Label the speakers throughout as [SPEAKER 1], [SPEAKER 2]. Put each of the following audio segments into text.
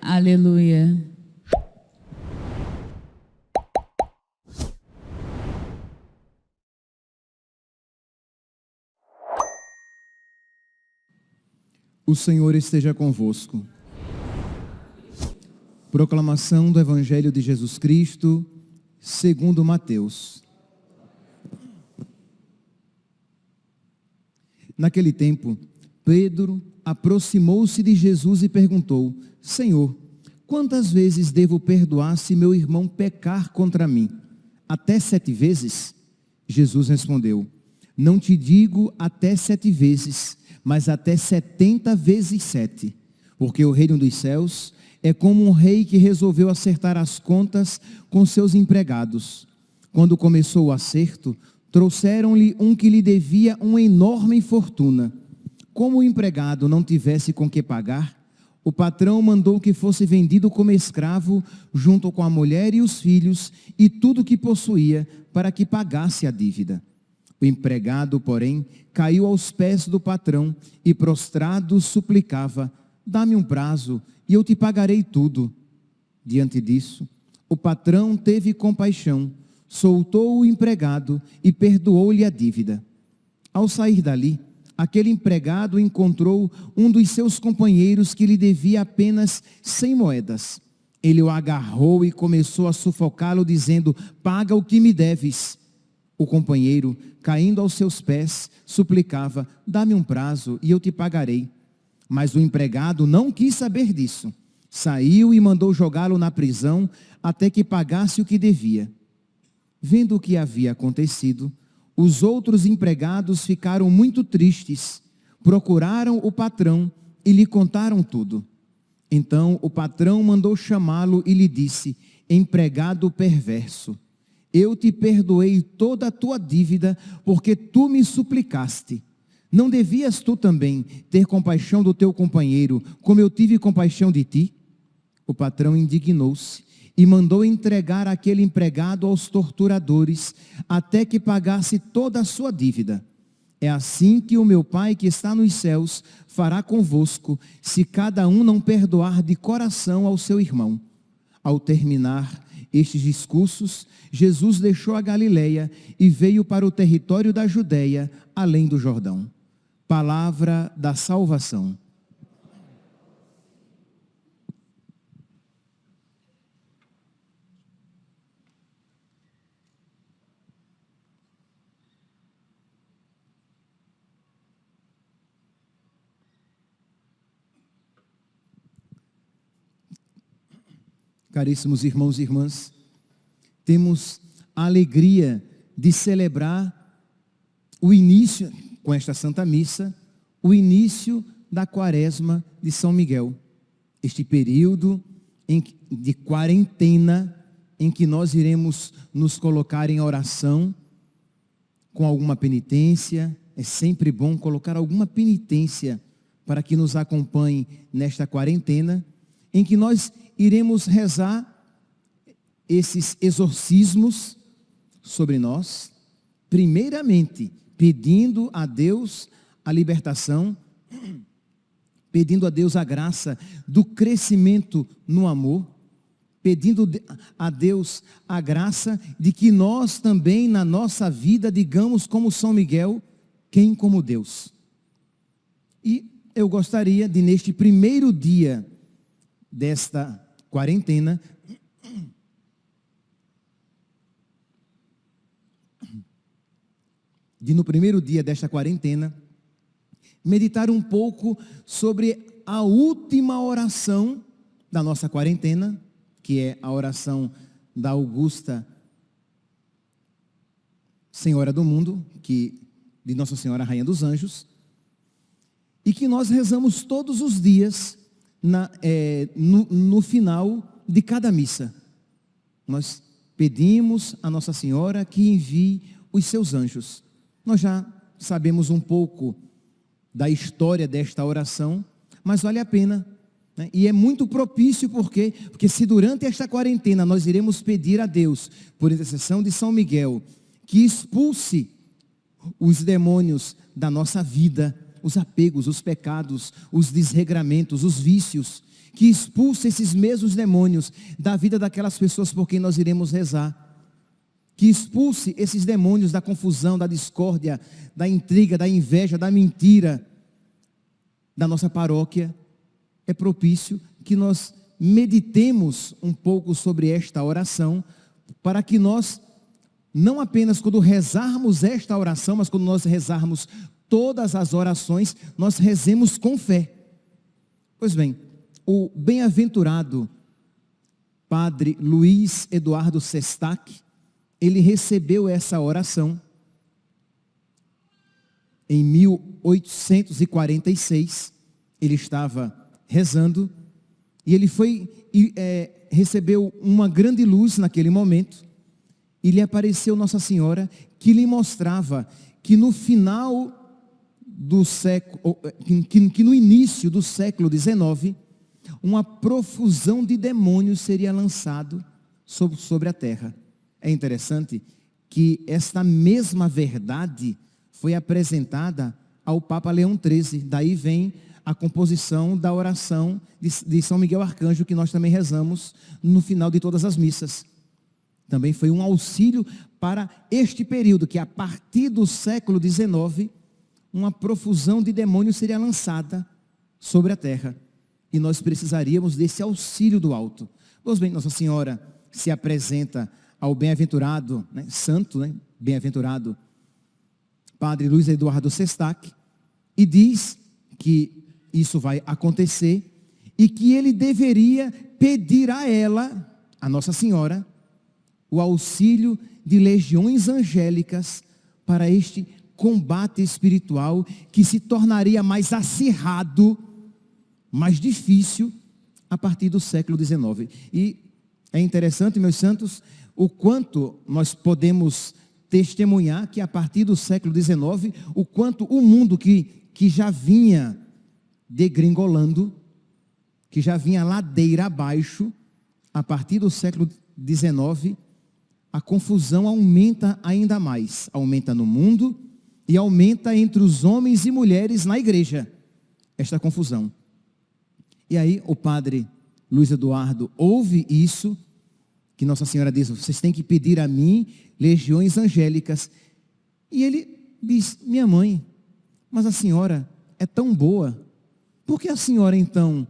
[SPEAKER 1] Aleluia.
[SPEAKER 2] O Senhor esteja convosco. Proclamação do Evangelho de Jesus Cristo, segundo Mateus. Naquele tempo, Pedro aproximou-se de Jesus e perguntou: Senhor, quantas vezes devo perdoar se meu irmão pecar contra mim? Até 7 vezes? Jesus respondeu: Não te digo até 7 vezes, mas até 70 vezes 7. Porque o reino dos céus é como um rei que resolveu acertar as contas com seus empregados. Quando começou o acerto, trouxeram-lhe um que lhe devia uma enorme fortuna. Como o empregado não tivesse com que pagar, o patrão mandou que fosse vendido como escravo, junto com a mulher e os filhos, e tudo o que possuía, para que pagasse a dívida. O empregado, porém, caiu aos pés do patrão e, prostrado, suplicava: Dá-me um prazo, e eu te pagarei tudo. Diante disso, o patrão teve compaixão, soltou o empregado e perdoou-lhe a dívida. Ao sair dali, aquele empregado encontrou um dos seus companheiros que lhe devia apenas 100 moedas. Ele o agarrou e começou a sufocá-lo, dizendo: Paga o que me deves. O companheiro, caindo aos seus pés, suplicava: Dá-me um prazo e eu te pagarei. Mas o empregado não quis saber disso. Saiu e mandou jogá-lo na prisão até que pagasse o que devia. Vendo o que havia acontecido, os outros empregados ficaram muito tristes, procuraram o patrão e lhe contaram tudo. Então o patrão mandou chamá-lo e lhe disse: Empregado perverso, eu te perdoei toda a tua dívida, porque tu me suplicaste. Não devias tu também ter compaixão do teu companheiro, como eu tive compaixão de ti? O patrão indignou-se e mandou entregar aquele empregado aos torturadores, até que pagasse toda a sua dívida. É assim que o meu Pai que está nos céus fará convosco, se cada um não perdoar de coração ao seu irmão. Ao terminar estes discursos, Jesus deixou a Galileia e veio para o território da Judeia, além do Jordão. Palavra da salvação. Caríssimos irmãos e irmãs, temos a alegria de celebrar o início, com esta Santa Missa, o início da Quaresma de São Miguel. Este período de quarentena em que nós iremos nos colocar em oração com alguma penitência. É sempre bom colocar alguma penitência para que nos acompanhe nesta quarentena, em que nós iremos rezar esses exorcismos sobre nós, primeiramente pedindo a Deus a libertação, pedindo a Deus a graça do crescimento no amor, pedindo a Deus a graça de que nós também na nossa vida digamos como São Miguel: quem como Deus? E eu gostaria de, neste primeiro dia desta quarentena, no primeiro dia desta quarentena, meditar um pouco sobre a última oração da nossa quarentena, que é a oração da Augusta Senhora do Mundo, de Nossa Senhora Rainha dos Anjos, e que nós rezamos todos os dias no final de cada missa. Nós pedimos a Nossa Senhora que envie os seus anjos. Nós já sabemos um pouco da história desta oração, mas vale a pena, né? E é muito propício porque se durante esta quarentena nós iremos pedir a Deus, por intercessão de São Miguel, que expulse os demônios da nossa vida, os apegos, os pecados, os desregramentos, os vícios, que expulse esses mesmos demônios da vida daquelas pessoas por quem nós iremos rezar, que expulse esses demônios da confusão, da discórdia, da intriga, da inveja, da mentira da nossa paróquia. É propício que nós meditemos um pouco sobre esta oração, para que nós, não apenas quando rezarmos esta oração, mas quando nós rezarmos todas as orações, nós rezemos com fé. Pois bem, o bem-aventurado Padre Luiz Eduardo Sestac, ele recebeu essa oração em 1846, ele estava rezando, e ele recebeu uma grande luz naquele momento, e lhe apareceu Nossa Senhora, que lhe mostrava que no final do século, que no início do século XIX, uma profusão de demônios seria lançado sobre a terra. É interessante que esta mesma verdade foi apresentada ao Papa Leão XIII. Daí vem a composição da oração de São Miguel Arcanjo, que nós também rezamos no final de todas as missas. Também foi um auxílio para este período, que a partir do século XIX, uma profusão de demônios seria lançada sobre a terra. E nós precisaríamos desse auxílio do alto. Pois bem, Nossa Senhora se apresenta ao bem-aventurado, santo, bem-aventurado Padre Luiz Eduardo Sestac, e diz que isso vai acontecer e que ele deveria pedir a ela, a Nossa Senhora, o auxílio de legiões angélicas para este combate espiritual que se tornaria mais acirrado, mais difícil a partir do século XIX. E é interessante, meus santos, o quanto nós podemos testemunhar que a partir do século XIX, o quanto o mundo que já vinha degringolando, que já vinha ladeira abaixo, a partir do século XIX, a confusão aumenta ainda mais. Aumenta no mundo e aumenta entre os homens e mulheres na igreja, esta confusão. E aí o Padre Luiz Eduardo ouve isso, que Nossa Senhora diz: vocês têm que pedir a mim legiões angélicas. E ele diz: minha mãe, mas a senhora é tão boa, por que a senhora então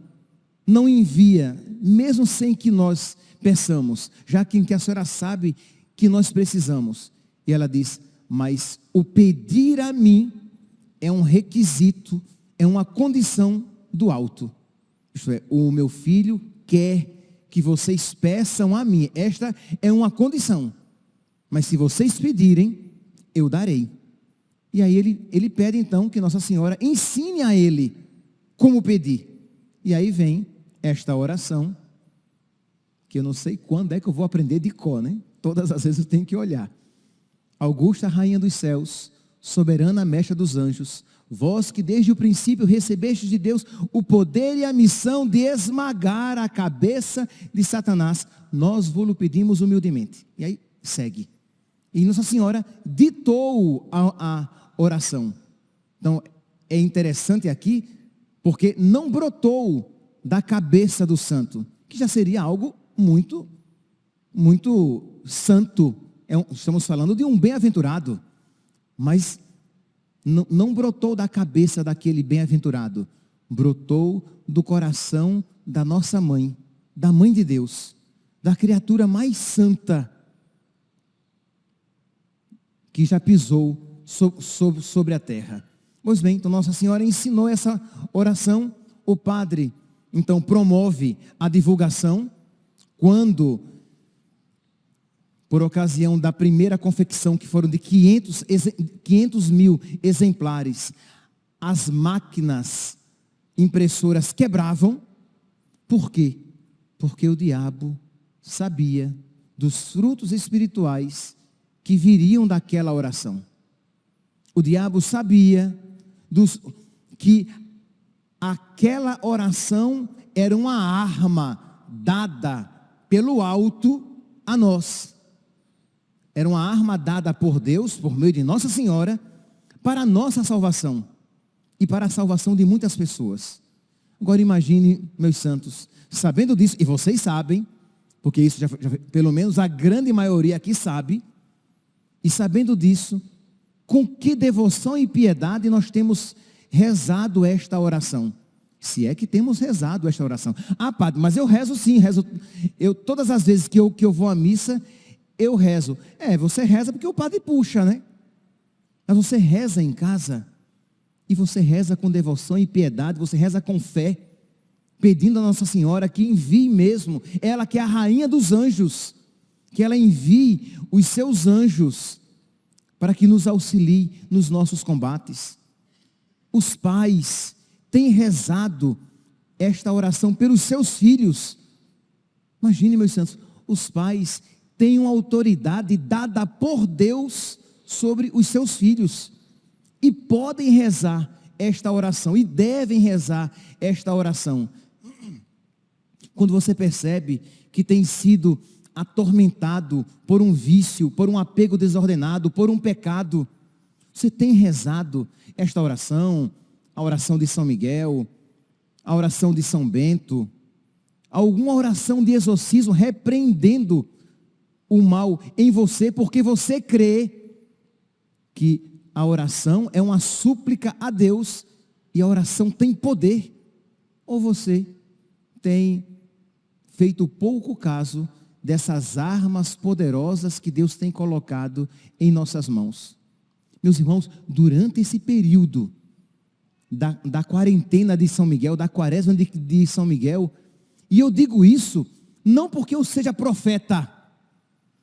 [SPEAKER 2] não envia, mesmo sem que nós peçamos, já que a senhora sabe que nós precisamos? E ela diz: mas o pedir a mim é um requisito, é uma condição do alto. Isto é, o meu filho quer que vocês peçam a mim. Esta é uma condição. Mas se vocês pedirem, eu darei. E aí ele pede então que Nossa Senhora ensine a ele como pedir. E aí vem esta oração, que eu não sei quando é que eu vou aprender de cor, né? Todas as vezes eu tenho que olhar. Augusta Rainha dos céus, soberana mestra dos anjos, vós que desde o princípio recebestes de Deus o poder e a missão de esmagar a cabeça de Satanás, nós vos pedimos humildemente. E aí segue. E Nossa Senhora ditou a oração. Então é interessante aqui, porque não brotou da cabeça do santo, que já seria algo muito, muito santo. Estamos falando de um bem-aventurado, mas não brotou da cabeça daquele bem-aventurado, brotou do coração da nossa mãe, da mãe de Deus, da criatura mais santa que já pisou sobre a terra. Pois bem, então Nossa Senhora ensinou essa oração. O padre então promove a divulgação. Quando, por ocasião da primeira confecção, que foram de 500 mil exemplares, as máquinas impressoras quebravam. Por quê? Porque o diabo sabia dos frutos espirituais que viriam daquela oração. O diabo sabia que aquela oração era uma arma dada pelo alto a nós. Era uma arma dada por Deus, por meio de Nossa Senhora, para a nossa salvação e para a salvação de muitas pessoas. Agora imagine, meus santos, sabendo disso, e vocês sabem, porque isso já pelo menos a grande maioria aqui sabe, e sabendo disso, com que devoção e piedade nós temos rezado esta oração. Se é que temos rezado esta oração. Ah, padre, mas eu rezo sim, todas as vezes que eu vou à missa, eu rezo. Você reza porque o padre puxa, né? Mas você reza em casa, e você reza com devoção e piedade, você reza com fé, pedindo a Nossa Senhora que envie mesmo, ela que é a rainha dos anjos, que ela envie os seus anjos, para que nos auxilie nos nossos combates. Os pais têm rezado esta oração pelos seus filhos. Imagine, meus santos, os pais têm uma autoridade dada por Deus sobre os seus filhos, e podem rezar esta oração, e devem rezar esta oração. Quando você percebe que tem sido atormentado por um vício, por um apego desordenado, por um pecado, você tem rezado esta oração, a oração de São Miguel, a oração de São Bento, alguma oração de exorcismo repreendendo o mal em você, porque você crê que a oração é uma súplica a Deus e a oração tem poder? Ou você tem feito pouco caso dessas armas poderosas que Deus tem colocado em nossas mãos? Meus irmãos, durante esse período da quarentena de São Miguel, da quaresma de São Miguel, e eu digo isso não porque eu seja profeta,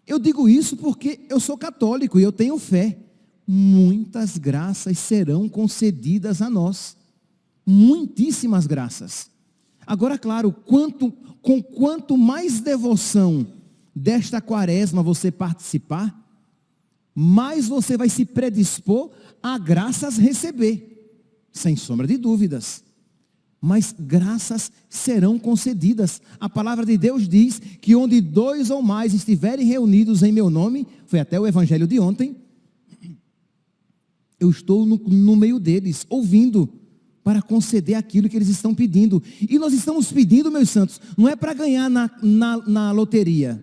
[SPEAKER 2] eu digo isso porque eu sou católico e eu tenho fé. Muitas graças serão concedidas a nós, muitíssimas graças. Agora, claro, com quanto mais devoção desta quaresma você participar, mais você vai se predispor a graças receber, sem sombra de dúvidas. Mas graças serão concedidas. A palavra de Deus diz que onde 2 ou mais estiverem reunidos em meu nome, foi até o evangelho de ontem, eu estou no meio deles, ouvindo, para conceder aquilo que eles estão pedindo. E nós estamos pedindo, meus santos, não é para ganhar na loteria.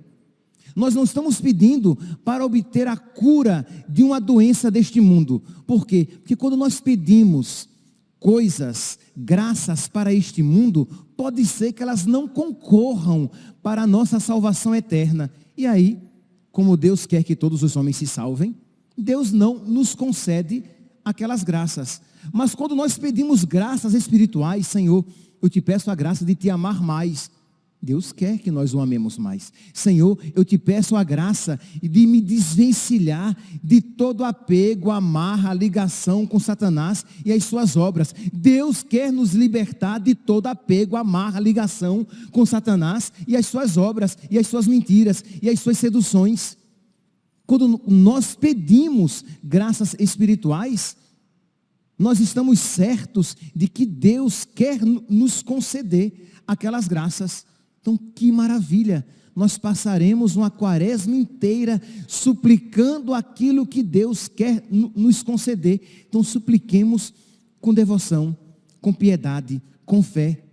[SPEAKER 2] Nós não estamos pedindo para obter a cura de uma doença deste mundo. Por quê? Porque quando nós pedimos coisas, graças para este mundo, pode ser que elas não concorram para a nossa salvação eterna. E aí, como Deus quer que todos os homens se salvem, Deus não nos concede aquelas graças. Mas quando nós pedimos graças espirituais, Senhor, eu te peço a graça de te amar mais. Deus quer que nós o amemos mais. Senhor, eu te peço a graça de me desvencilhar de todo apego, amarra, ligação com Satanás e as suas obras. Deus quer nos libertar de todo apego, amarra, ligação com Satanás e as suas obras, e as suas mentiras, e as suas seduções. Quando nós pedimos graças espirituais, nós estamos certos de que Deus quer nos conceder aquelas graças. Então, que maravilha! Nós passaremos uma quaresma inteira suplicando aquilo que Deus quer nos conceder. Então, supliquemos com devoção, com piedade, com fé.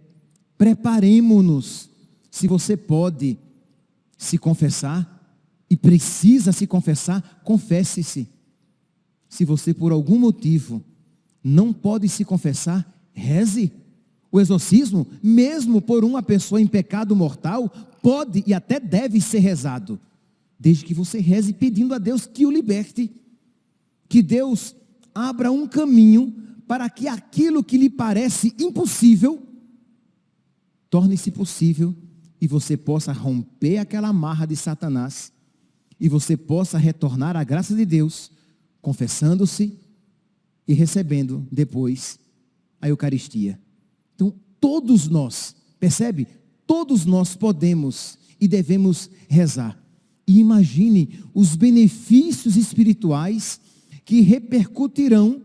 [SPEAKER 2] Preparemo-nos. Se você pode se confessar e precisa se confessar, confesse-se. Se você por algum motivo não pode se confessar, reze. O exorcismo, mesmo por uma pessoa em pecado mortal, pode e até deve ser rezado, desde que você reze pedindo a Deus que o liberte, que Deus abra um caminho para que aquilo que lhe parece impossível, torne-se possível, e você possa romper aquela amarra de Satanás, e você possa retornar à graça de Deus, confessando-se e recebendo depois a Eucaristia. Então, todos nós, percebe? Todos nós podemos e devemos rezar. E imagine os benefícios espirituais que repercutirão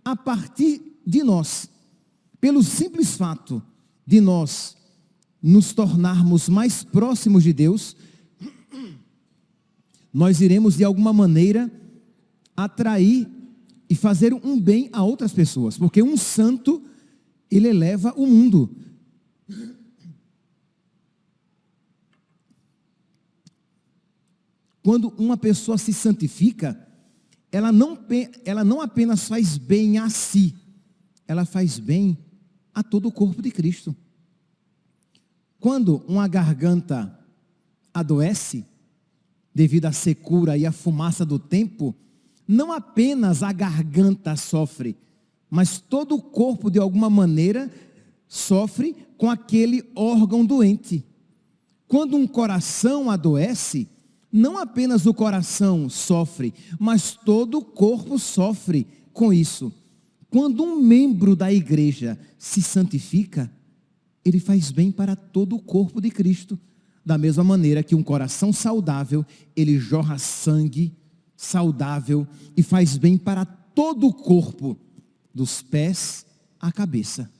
[SPEAKER 2] a partir de nós. Pelo simples fato de nós nos tornarmos mais próximos de Deus, nós iremos de alguma maneira atrair e fazer um bem a outras pessoas, porque um santo, ele eleva o mundo. Quando uma pessoa se santifica, ela não apenas faz bem a si, ela faz bem a todo o corpo de Cristo. Quando uma garganta adoece, devido à secura e à fumaça do tempo, não apenas a garganta sofre, mas todo o corpo de alguma maneira sofre com aquele órgão doente. Quando um coração adoece, não apenas o coração sofre, mas todo o corpo sofre com isso. Quando um membro da igreja se santifica, ele faz bem para todo o corpo de Cristo. Da mesma maneira que um coração saudável, ele jorra sangue saudável e faz bem para todo o corpo, dos pés à cabeça.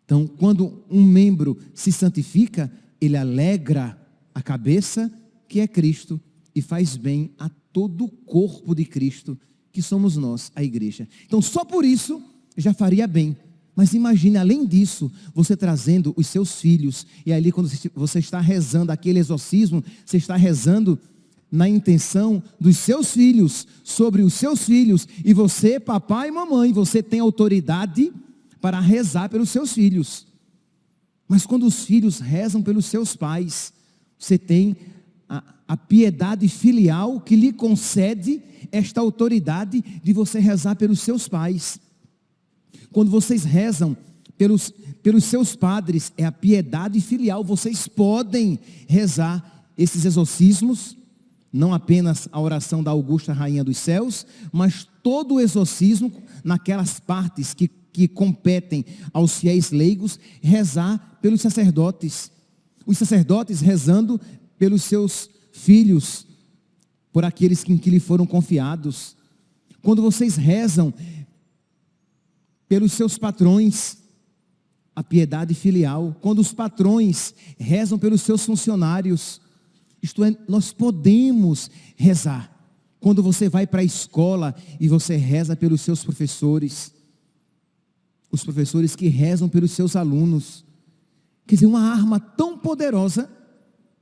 [SPEAKER 2] Então, quando um membro se santifica, ele alegra a cabeça, que é Cristo, e faz bem a todo o corpo de Cristo, que somos nós, a igreja. Então, só por isso, já faria bem. Mas imagine, além disso, você trazendo os seus filhos, e ali quando você está rezando aquele exorcismo, você está rezando na intenção dos seus filhos, sobre os seus filhos, e você, papai e mamãe, você tem autoridade para rezar pelos seus filhos. Mas quando os filhos rezam pelos seus pais, você tem a piedade filial que lhe concede esta autoridade de você rezar pelos seus pais. Quando vocês rezam pelos seus padres, é a piedade filial. Vocês podem rezar esses exorcismos, não apenas a oração da Augusta Rainha dos Céus, mas todo o exorcismo naquelas partes que competem aos fiéis leigos, rezar pelos sacerdotes. Os sacerdotes rezando pelos seus filhos, por aqueles que lhe foram confiados. Quando vocês rezam pelos seus patrões, a piedade filial. Quando os patrões rezam pelos seus funcionários, isto é, nós podemos rezar. Quando você vai para a escola e você reza pelos seus professores, os professores que rezam pelos seus alunos. Quer dizer, uma arma tão poderosa,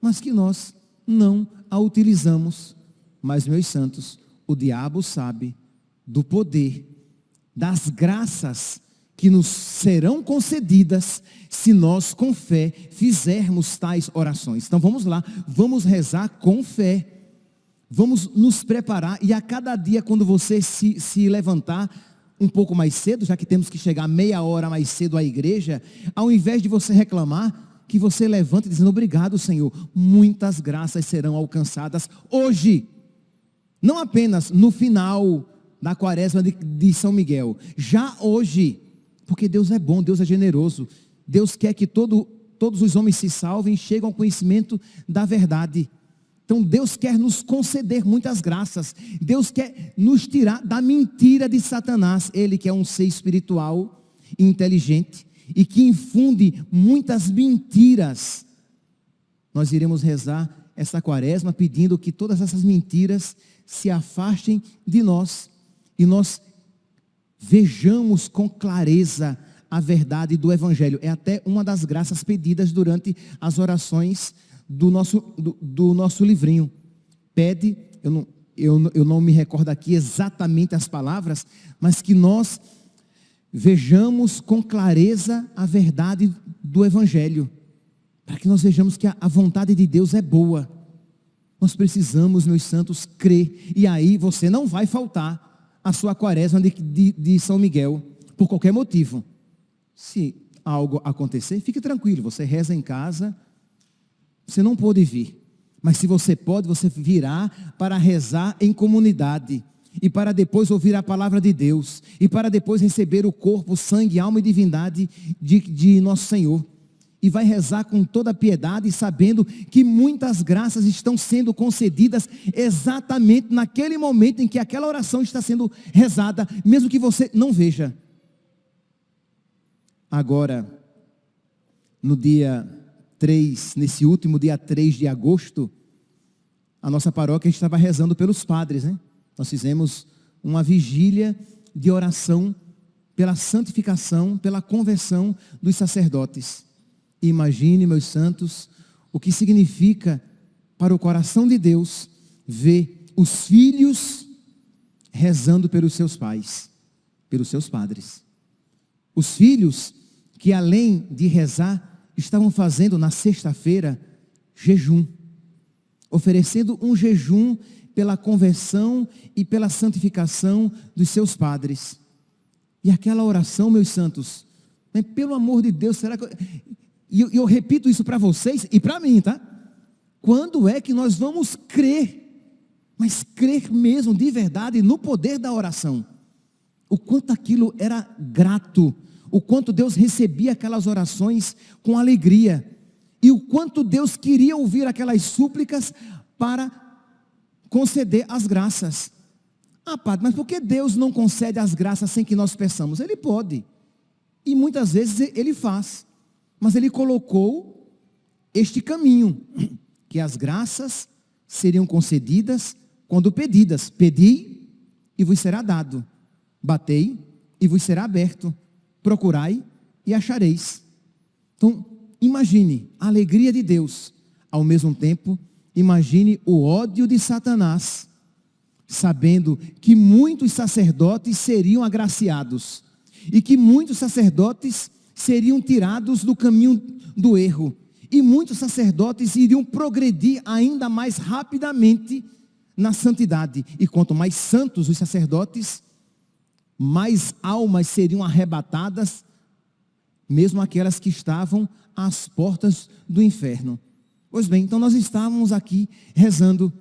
[SPEAKER 2] mas que nós não a utilizamos. Mas, meus santos, o diabo sabe do poder, das graças que nos serão concedidas se nós com fé fizermos tais orações. Então vamos lá, vamos rezar com fé, vamos nos preparar, e a cada dia quando você se levantar um pouco mais cedo, já que temos que chegar meia hora mais cedo à igreja, ao invés de você reclamar, que você levante dizendo: obrigado, Senhor, muitas graças serão alcançadas hoje, não apenas no final da quaresma de São Miguel, já hoje, porque Deus é bom, Deus é generoso, Deus quer que todos os homens se salvem e cheguem ao conhecimento da verdade. Então Deus quer nos conceder muitas graças, Deus quer nos tirar da mentira de Satanás, ele que é um ser espiritual e inteligente, e que infunde muitas mentiras. Nós iremos rezar essa quaresma pedindo que todas essas mentiras se afastem de nós, e nós vejamos com clareza a verdade do Evangelho. É até uma das graças pedidas durante as orações do nosso livrinho. Pede, eu não me recordo aqui exatamente as palavras, mas que nós vejamos com clareza a verdade do Evangelho, para que nós vejamos que a vontade de Deus é boa. Nós precisamos, meus santos, crer, e aí você não vai faltar a sua quaresma de São Miguel, por qualquer motivo. Se algo acontecer, fique tranquilo, você reza em casa, você não pôde vir, mas se você pode, você virá para rezar em comunidade, e para depois ouvir a palavra de Deus, e para depois receber o corpo, sangue, alma e divindade de nosso Senhor, e vai rezar com toda a piedade, sabendo que muitas graças estão sendo concedidas exatamente naquele momento em que aquela oração está sendo rezada, mesmo que você não veja. Agora, no dia 3, nesse último dia 3 de agosto, a nossa paróquia estava rezando pelos padres, né? Nós fizemos uma vigília de oração pela santificação, pela conversão dos sacerdotes. Imagine, meus santos, o que significa para o coração de Deus ver os filhos rezando pelos seus pais, pelos seus padres. Os filhos que, além de rezar, estavam fazendo na sexta-feira jejum, oferecendo um jejum pela conversão e pela santificação dos seus padres. E aquela oração, meus santos, pelo amor de Deus, será que... E eu repito isso para vocês e para mim, tá? Quando é que nós vamos crer, mas crer mesmo, de verdade, no poder da oração? O quanto aquilo era grato, o quanto Deus recebia aquelas orações com alegria, e o quanto Deus queria ouvir aquelas súplicas para conceder as graças. Ah, padre, mas por que Deus não concede as graças sem que nós peçamos? Ele pode, e muitas vezes Ele faz, mas Ele colocou este caminho, que as graças seriam concedidas quando pedidas. Pedi e vos será dado, batei e vos será aberto, procurai e achareis. Então, imagine a alegria de Deus, ao mesmo tempo, imagine o ódio de Satanás, sabendo que muitos sacerdotes seriam agraciados, e que muitos sacerdotes seriam tirados do caminho do erro, e muitos sacerdotes iriam progredir ainda mais rapidamente na santidade. E quanto mais santos os sacerdotes, mais almas seriam arrebatadas, mesmo aquelas que estavam às portas do inferno. Pois bem, então nós estávamos aqui rezando,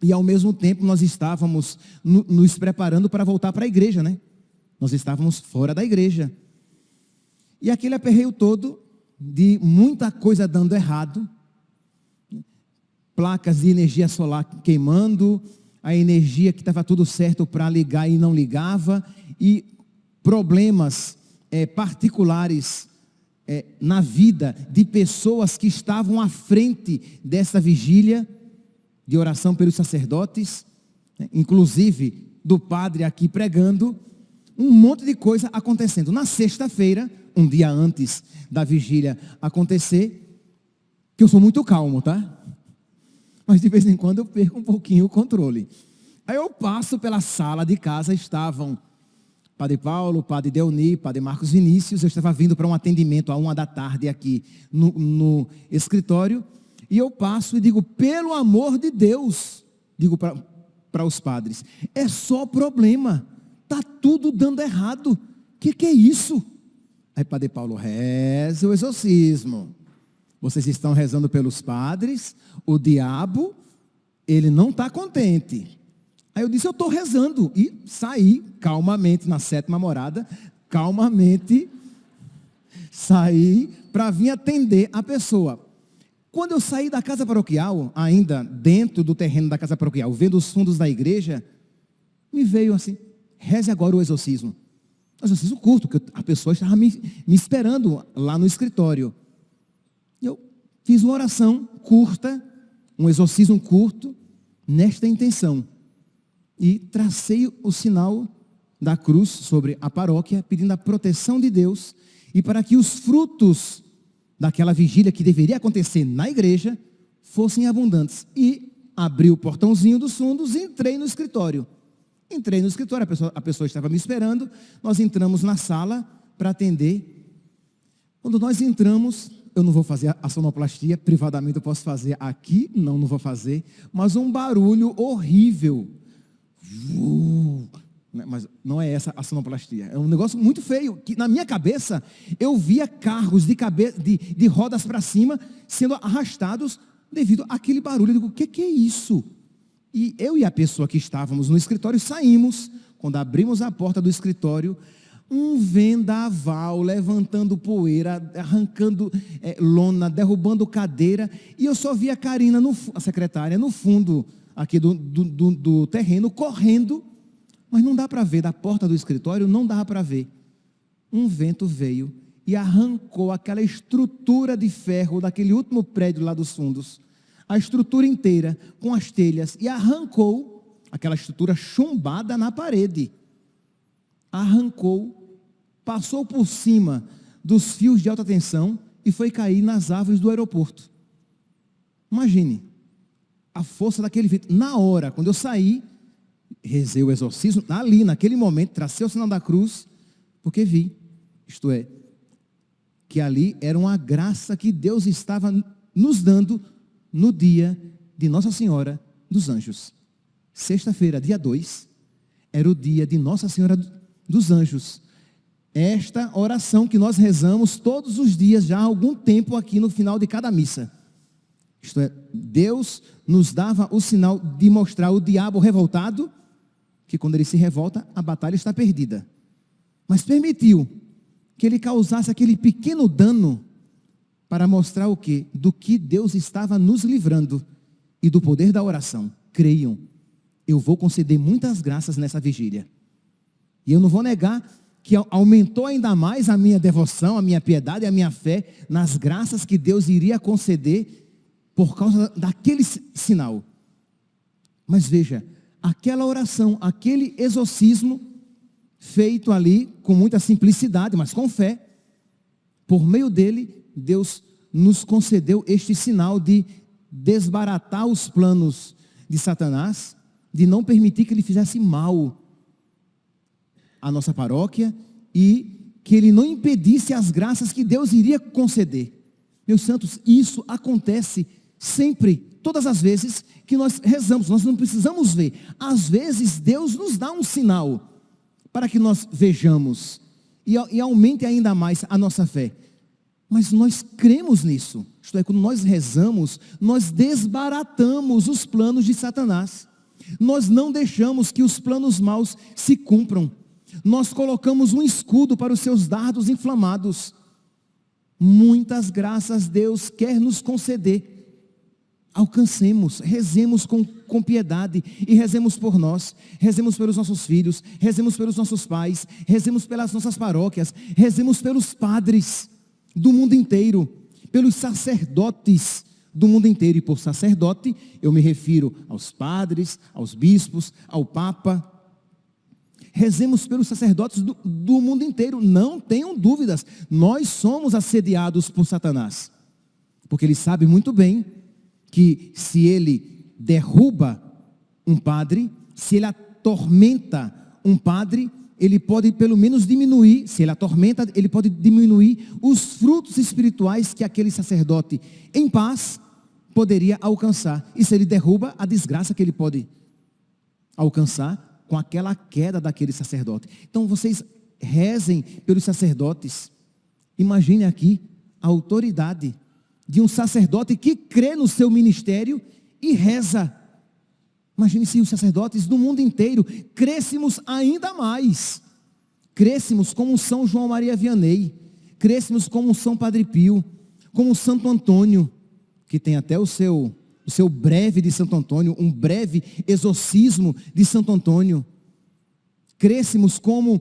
[SPEAKER 2] e ao mesmo tempo nós estávamos nos preparando para voltar para a igreja, né? Nós estávamos fora da igreja. E aquele aperreio todo de muita coisa dando errado, placas de energia solar queimando, a energia que estava tudo certo para ligar e não ligava, e problemas particulares na vida de pessoas que estavam à frente dessa vigília de oração pelos sacerdotes, inclusive do padre aqui pregando, um monte de coisa acontecendo. Na sexta-feira, um dia antes da vigília acontecer, que eu sou muito calmo, tá? Mas de vez em quando eu perco um pouquinho o controle. Aí eu passo pela sala de casa, estavam Padre Paulo, Padre Deoni, Padre Marcos Vinícius. Eu estava vindo para um atendimento à 13h aqui no escritório, e eu passo e digo, pelo amor de Deus, digo para os padres, é só problema, está tudo dando errado, que é isso? Aí Padre Paulo, reze o exorcismo. Vocês estão rezando pelos padres, o diabo, ele não está contente. Aí eu disse, eu estou rezando, e saí calmamente na 7ª morada, calmamente, saí para vir atender a pessoa. Quando eu saí da casa paroquial, ainda dentro do terreno da casa paroquial, vendo os fundos da igreja, me veio assim, reze agora o exorcismo. O exorcismo curto, porque a pessoa estava me esperando lá no escritório. Eu fiz uma oração curta, um exorcismo curto, nesta intenção. E tracei o sinal da cruz sobre a paróquia, pedindo a proteção de Deus, e para que os frutos daquela vigília que deveria acontecer na igreja, fossem abundantes. E abri o portãozinho dos fundos e entrei no escritório. Entrei no escritório, a pessoa estava me esperando, nós entramos na sala para atender. Quando nós entramos, eu não vou fazer a sonoplastia, privadamente eu posso fazer aqui, não vou fazer, mas um barulho horrível. Mas não é essa a sonoplastia, é um negócio muito feio, que na minha cabeça, eu via carros de rodas para cima, sendo arrastados devido àquele barulho. Eu digo, o que é isso? E eu e a pessoa que estávamos no escritório saímos. Quando abrimos a porta do escritório, um vendaval levantando poeira, arrancando lona, derrubando cadeira, e eu só vi a Karina, a secretária, no fundo aqui do terreno, correndo, mas não dá para ver, da porta do escritório não dá para ver. Um vento veio e arrancou aquela estrutura de ferro daquele último prédio lá dos fundos, a estrutura inteira com as telhas e arrancou aquela estrutura chumbada na parede. Arrancou, passou por cima dos fios de alta tensão e foi cair nas árvores do aeroporto. Imagine a força daquele vento. Na hora, quando eu saí, rezei o exorcismo, ali naquele momento, tracei o sinal da cruz, porque vi, isto é, que ali era uma graça que Deus estava nos dando no dia de Nossa Senhora dos Anjos. Sexta-feira, dia 2, era o dia de Nossa Senhora dos Anjos. Esta oração que nós rezamos todos os dias, já há algum tempo aqui no final de cada missa. Isto é, Deus nos dava o sinal de mostrar o diabo revoltado, que quando ele se revolta, a batalha está perdida. Mas permitiu que ele causasse aquele pequeno dano para mostrar o quê? Do que Deus estava nos livrando e do poder da oração. Creiam, eu vou conceder muitas graças nessa vigília. E eu não vou negar que aumentou ainda mais a minha devoção, a minha piedade e a minha fé nas graças que Deus iria conceder por causa daquele sinal. Mas veja, aquela oração, aquele exorcismo feito ali com muita simplicidade, mas com fé, por meio dele, Deus nos concedeu este sinal de desbaratar os planos de Satanás, de não permitir que ele fizesse mal à nossa paróquia e que ele não impedisse as graças que Deus iria conceder. Meus santos, isso acontece sempre, todas as vezes que nós rezamos, nós não precisamos ver. Às vezes Deus nos dá um sinal para que nós vejamos e aumente ainda mais a nossa fé. Mas nós cremos nisso. Isto é, quando nós rezamos, nós desbaratamos os planos de Satanás. Nós não deixamos que os planos maus se cumpram. Nós colocamos um escudo para os seus dardos inflamados. Muitas graças Deus quer nos conceder. Alcancemos, rezemos com piedade e rezemos por nós, rezemos pelos nossos filhos, rezemos pelos nossos pais, rezemos pelas nossas paróquias, rezemos pelos padres do mundo inteiro, pelos sacerdotes do mundo inteiro. E por sacerdote eu me refiro aos padres, aos bispos, ao Papa. Rezemos pelos sacerdotes do mundo inteiro, não tenham dúvidas, nós somos assediados por Satanás, porque ele sabe muito bem que se ele derruba um padre, se ele atormenta um padre, ele pode pelo menos diminuir, se ele atormenta, ele pode diminuir os frutos espirituais que aquele sacerdote em paz poderia alcançar. E se ele derruba, a desgraça que ele pode alcançar com aquela queda daquele sacerdote. Então vocês rezem pelos sacerdotes. Imagine aqui a autoridade de um sacerdote que crê no seu ministério e reza. Imagine se os sacerdotes do mundo inteiro crescêssemos ainda mais. Crescêssemos como São João Maria Vianney, crescêssemos como São Padre Pio, como Santo Antônio, que tem até o seu breve de Santo Antônio, um breve exorcismo de Santo Antônio. Crescêssemos como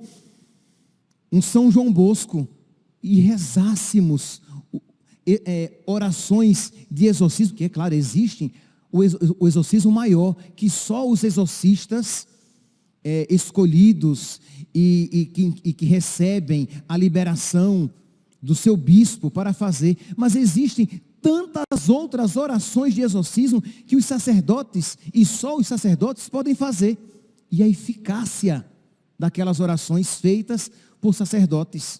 [SPEAKER 2] um São João Bosco e rezássemos orações de exorcismo, que é claro, existem o exorcismo maior, que só os exorcistas escolhidos e que recebem a liberação do seu bispo para fazer, mas existem tantas outras orações de exorcismo que os sacerdotes, e só os sacerdotes podem fazer, e a eficácia daquelas orações feitas por sacerdotes.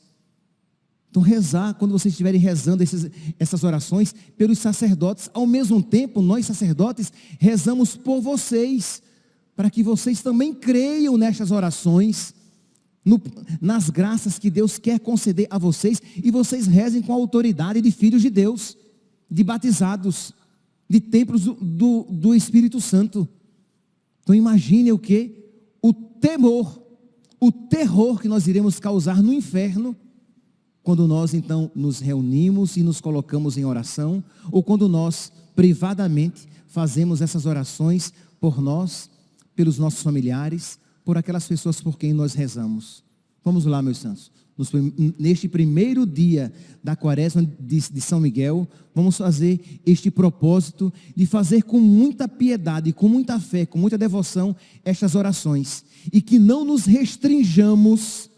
[SPEAKER 2] Então rezar, quando vocês estiverem rezando essas orações pelos sacerdotes, ao mesmo tempo nós sacerdotes rezamos por vocês, para que vocês também creiam nestas orações, nas graças que Deus quer conceder a vocês, e vocês rezem com a autoridade de filhos de Deus, de batizados, de templos do Espírito Santo. Então imagine o que? O temor, o terror que nós iremos causar no inferno, quando nós então nos reunimos e nos colocamos em oração, ou quando nós privadamente fazemos essas orações por nós, pelos nossos familiares, por aquelas pessoas por quem nós rezamos. Vamos lá, meus santos. neste primeiro dia da quaresma de São Miguel, vamos fazer este propósito de fazer com muita piedade, com muita fé, com muita devoção estas orações. E que não nos restringamos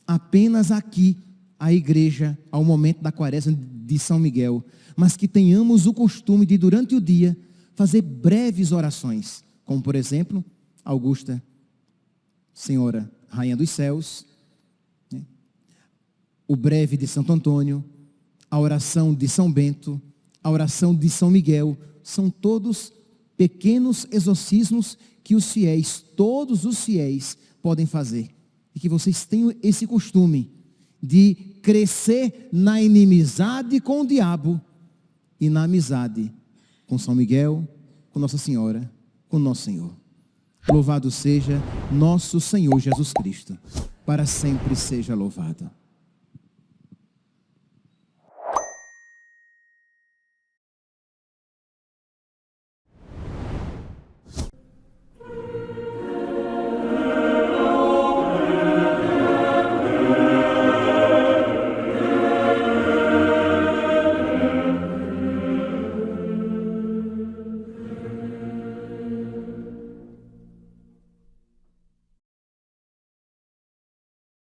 [SPEAKER 2] apenas aqui, à igreja, ao momento da quaresma de São Miguel, mas que tenhamos o costume de, durante o dia, fazer breves orações, como por exemplo, Augusta, Senhora, Rainha dos Céus, o breve de Santo Antônio, a oração de São Bento, a oração de São Miguel, são todos pequenos exorcismos que os fiéis, todos os fiéis, podem fazer. E que vocês tenham esse costume de crescer na inimizade com o diabo e na amizade com São Miguel, com Nossa Senhora, com Nosso Senhor. Louvado seja nosso Senhor Jesus Cristo, para sempre seja louvado.